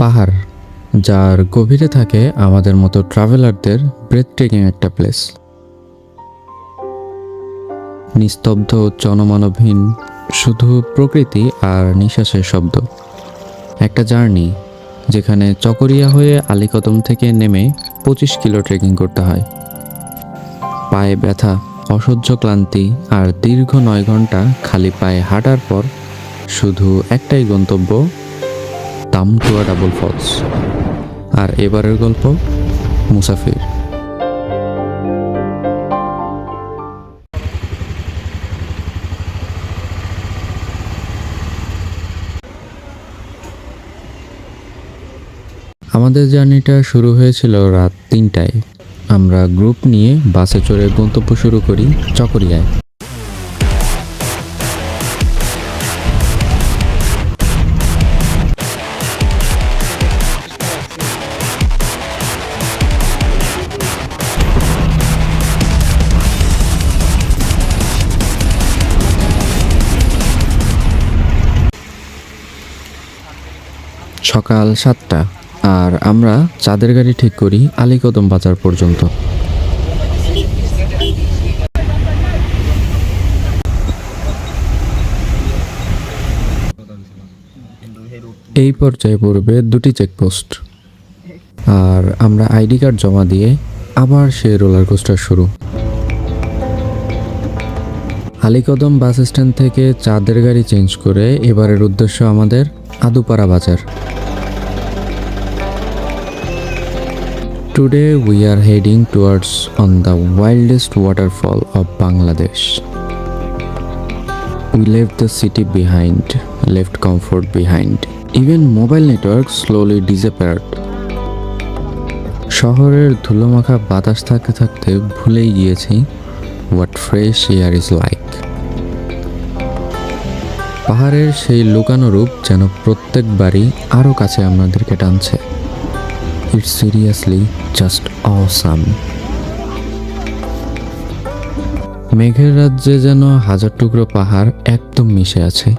পাহাড়, যার গভীরে থাকে আমাদের মতো ট্রাভেলারদের ব্রেথটেকিং একটা প্লেস। নিস্তব্ধ, জনমানবহীন, শুধু প্রকৃতি আর নিঃশ্বাসের শব্দ। একটা জার্নি যেখানে চকরিয়া হয়ে আলীকদম থেকে নেমে 25 কিলো ট্রেকিং করতে হয়। পায়ে ব্যথা, অসহ্য ক্লান্তি আর দীর্ঘ 9 ঘন্টা খালি পায়ে হাঁটার পর শুধু একটাই গন্তব্য, দামটুয়া ডাবল ফলস। আর এবারের গল্প মুসাফির। আমাদের জার্নিটা শুরু হয়েছিল রাত 3টায়। আমরা গ্রুপ নিয়ে বাসে চড়ে গন্তব্য শুরু করি চকরিয়ায়। সকাল 7টা, আর আমরা চাঁদের গাড়ি ঠিক করি আলীকদম বাজার পর্যন্ত। এই পর্যায়ে পড়বে 2টি চেকপোস্ট, আর আমরা আইডি কার্ড জমা দিয়ে আবার সেই রোলার কোস্টার শুরু। আলীকদম বাস স্ট্যান্ড থেকে চাঁদের গাড়ি চেঞ্জ করে এবারের উদ্দেশ্য আমাদের আদুপাড়া বাজার। Today we are heading towards on the wildest waterfall of Bangladesh. We left the city behind, left comfort behind. Even mobile network slowly disappeared. শহরের ধুলোমাখা বাতাস থাকতে থাকতে ভুলেই গিয়েছি what fresh air is like. পাহাড়ের সেই লুকানো রূপ যেন প্রত্যেকবারই আরও কাছে আমাদেরকে টানছে। It's seriously just awesome. মেঘের রাজ্যে যেন হাজার টুকরো পাহাড় একদম মিশে আছে।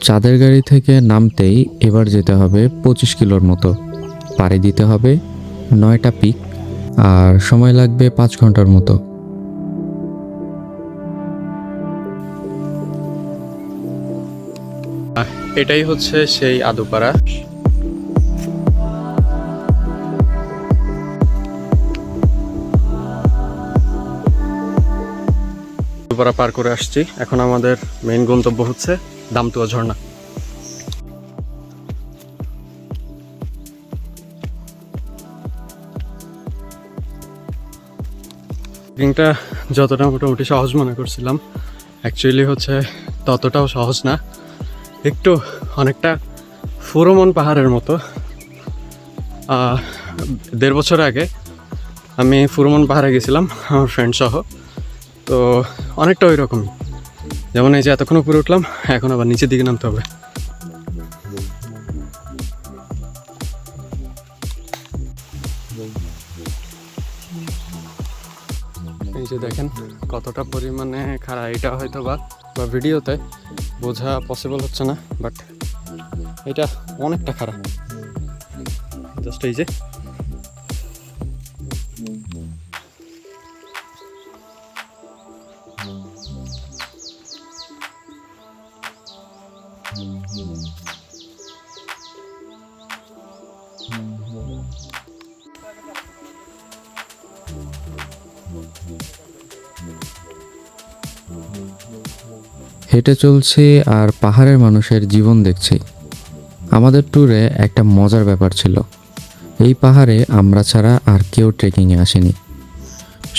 চাঁদের গাড়ি থেকে নামতেই এবার যেতে হবে 25 কিলোর মতো। পাড়ি দিতে হবে 9টা পিক, আর সময় লাগবে 5 ঘন্টার মতো। এটাই হচ্ছে সেই আদুপাড়া। আদুপাড়া পার করে আসছি। এখন আমাদের মেইন গন্তব্য হচ্ছে দামটুয়া ঝর্ণা। ট্রেকিংটা যতটা মোটামুটি সহজ মনে করছিলাম, অ্যাকচুয়ালি হচ্ছে ততটাও সহজ না। একটু অনেকটা ফুরোমন পাহাড়ের মতো। 1.5 বছর আগে আমি ফুরোমন পাহাড়ে গেছিলাম আমার ফ্রেন্ড সহ। তো অনেকটা ওই রকমই, যেমন এই যে এতক্ষণ উপরে উঠলাম, এখন আবার নিচের দিকে নামতে হবে। এই যে দেখেন কতটা পরিমাণে খাড়া। এটা হয়তো বা ভিডিওতে বোঝা পসিবল হচ্ছে না, বাট এটা অনেকটা খাড়া। জাস্ট এই যে হেঁটে চলছি আর পাহাড়ের মানুষের জীবন দেখছি। আমাদের ট্যুরে একটা মজার ব্যাপার ছিল, এই পাহাড়ে আমরা ছাড়া আর কেউ ট্রেকিংয়ে আসেনি।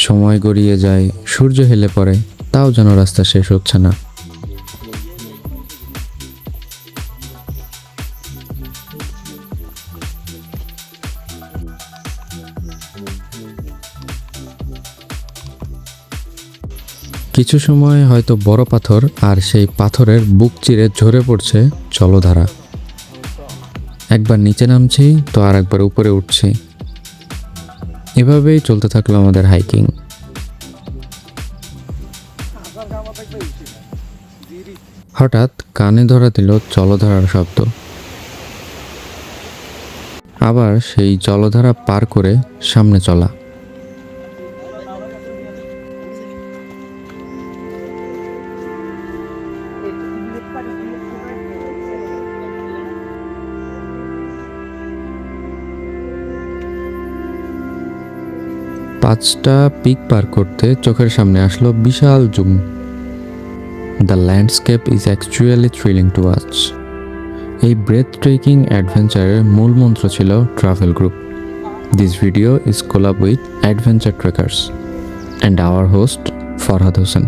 সময় গড়িয়ে যায়, সূর্য হেলে পড়ে, তাও যেন রাস্তা শেষ হচ্ছে না। কিছু সময় হয়তো বড় পাথর, আর সেই পাথরের বুক চিরে ঝরে পড়ছে জলধারা। একবার নিচে নামছি তো আর একবার উপরে উঠছি। এভাবেই চলতে থাকলো আমাদের হাইকিং। হঠাৎ কানে ধরা দিল জলধারার শব্দ। আবার সেই জলধারা পার করে সামনে চলা। পাঁচটা পিক পার করতে চোখের সামনে আসলো বিশাল zoom. The landscape is actually thrilling to watch. এই ব্রেথ ট্রেকিং অ্যাডভেঞ্চারের মূল মন্ত্র ছিল travel group. This video is collab with adventure trekkers and our host Farhad Hossain.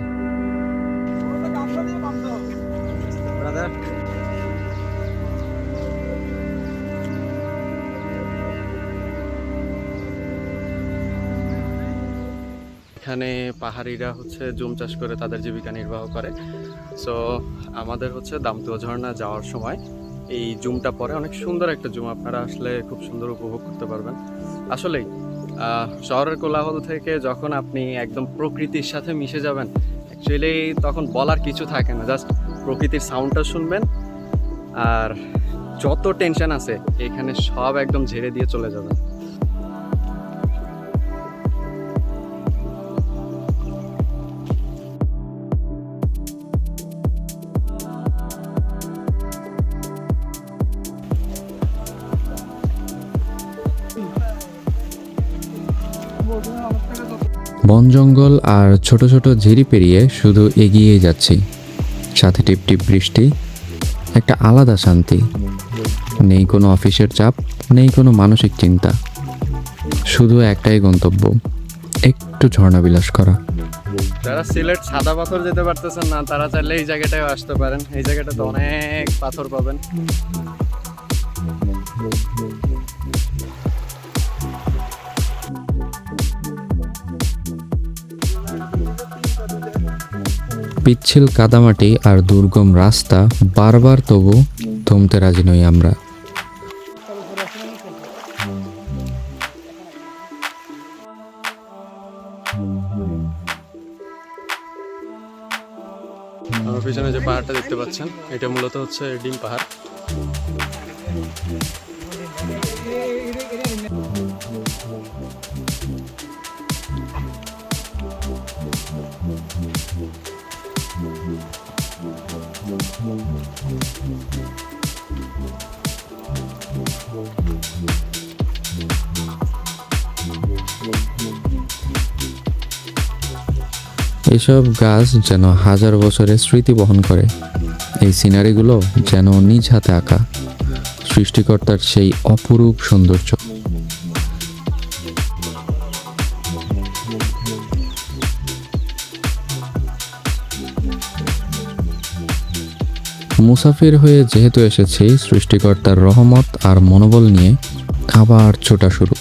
এখানে পাহাড়িরা হচ্ছে জুম চাষ করে তাদের জীবিকা নির্বাহ করে। সো আমাদের হচ্ছে দামতুয়া ঝর্ণা যাওয়ার সময় এই জুমটা পরে, অনেক সুন্দর একটা জুম, আপনারা আসলে খুব সুন্দর উপভোগ করতে পারবেন। আসলেই শহরের কোলাহল থেকে যখন আপনি একদম প্রকৃতির সাথে মিশে যাবেন, অ্যাকচুয়ালি তখন বলার কিছু থাকে না, জাস্ট প্রকৃতির সাউন্ডটা শুনবেন আর যত টেনশন আছে এখানে সব একদম ঝেড়ে দিয়ে চলে যাবেন। বন জঙ্গল আর ছোট ছোট ঝিরি পেরিয়ে শুধু এগিয়েই যাচ্ছি। সাথে টিপটিপ বৃষ্টি, একটা আলাদা শান্তি। নেই কোনো অফিসের চাপ, নেই কোনো মানসিক চিন্তা, শুধু একটাই গন্তব্য, একটু ঝর্ণা বিলাস করা। যারা সিলেট সাদা পাথর যেতে পারতেছেন না, তারা চাইলে এই জায়গাটায় আসতে পারেন। এই জায়গাটাতে অনেক পাথর পাবেন। পিচ্ছিল কাদামাটি আর দুর্গম রাস্তা বারবার, তবু থমতে রাজি নই আমরা। আমার পিছনে যে পাহাড়টা দেখতে পাচ্ছেন, এটা মূলত হচ্ছে ডিম পাহাড়। এসব গাছ যেন হাজার বছরের স্মৃতি বহন করে। এই সিনারিগুলো যেন নিজ হাতে আঁকা, সৃষ্টিকর্তার সেই অপরূপ সৌন্দর্য। মুসাফির হয়ে যেহেতু এসেছি, সৃষ্টিকর্তার রহমত আর মনোবল নিয়ে আবার ছোটা শুরু।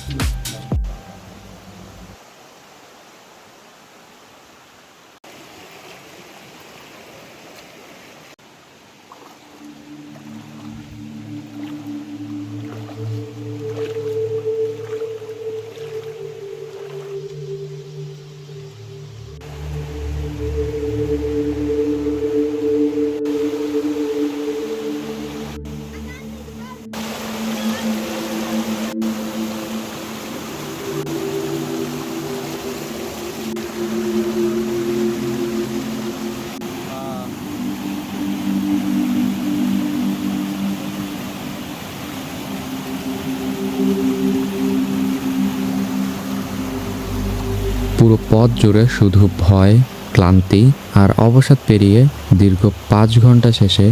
পুরো পথ জুড়ে শুধু ভয় ক্লান্তি আর অবসাদ পেরিয়ে দীর্ঘ 5 ঘন্টা শেষে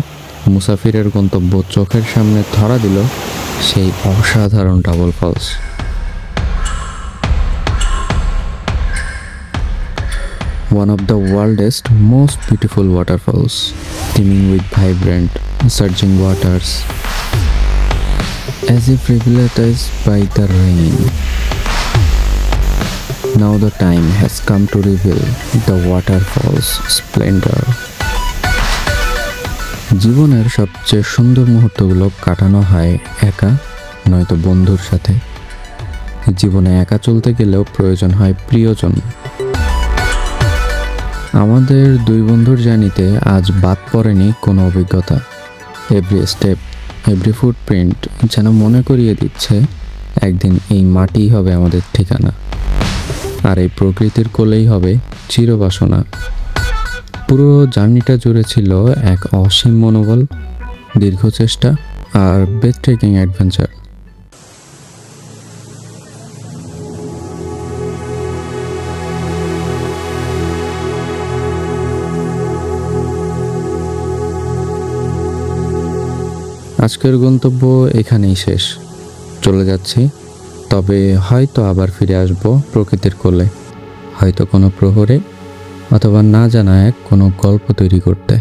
মুসাফিরের গন্তব্য চোখের সামনে ধরা দিল সেই অসাধারণ double falls. One of the world's most beautiful waterfalls, teeming with vibrant, surging waters, as if revitalized by the rain. Now the time has come to reveal the waterfall's splendor. জীবনের সবচেয়ে সুন্দর মুহূর্তগুলো কাটানো হয় একা নয়তো বন্ধুর সাথে। জীবনে একা চলতে গেলেও প্রয়োজন হয় প্রিয়জন। আমাদের 2 বন্ধুর জার্নিতে আজ বাদ পড়েনি কোনো অভিজ্ঞতা। এভরি স্টেপ, এভরি ফুটপ্রিন্ট যেন মনে করিয়ে দিচ্ছে একদিন এই মাটিই হবে আমাদের ঠিকানা, আর এই প্রকৃতির কোলেই হবে চিরবাসনা। পুরো জার্নিটা জুড়ে ছিল এক অসীম মনোবল, দীর্ঘ চেষ্টা আর ব্রেথটেকিং অ্যাডভেঞ্চার। আজকের গন্তব্য এখানেই শেষ। চলে যাচ্ছি, তবে হয়তো আবার ফিরে আসব প্রকৃতির কোলে, হয়তো কোনো প্রহরে, অথবা না জানা এক কোনো গল্প তৈরি করতে।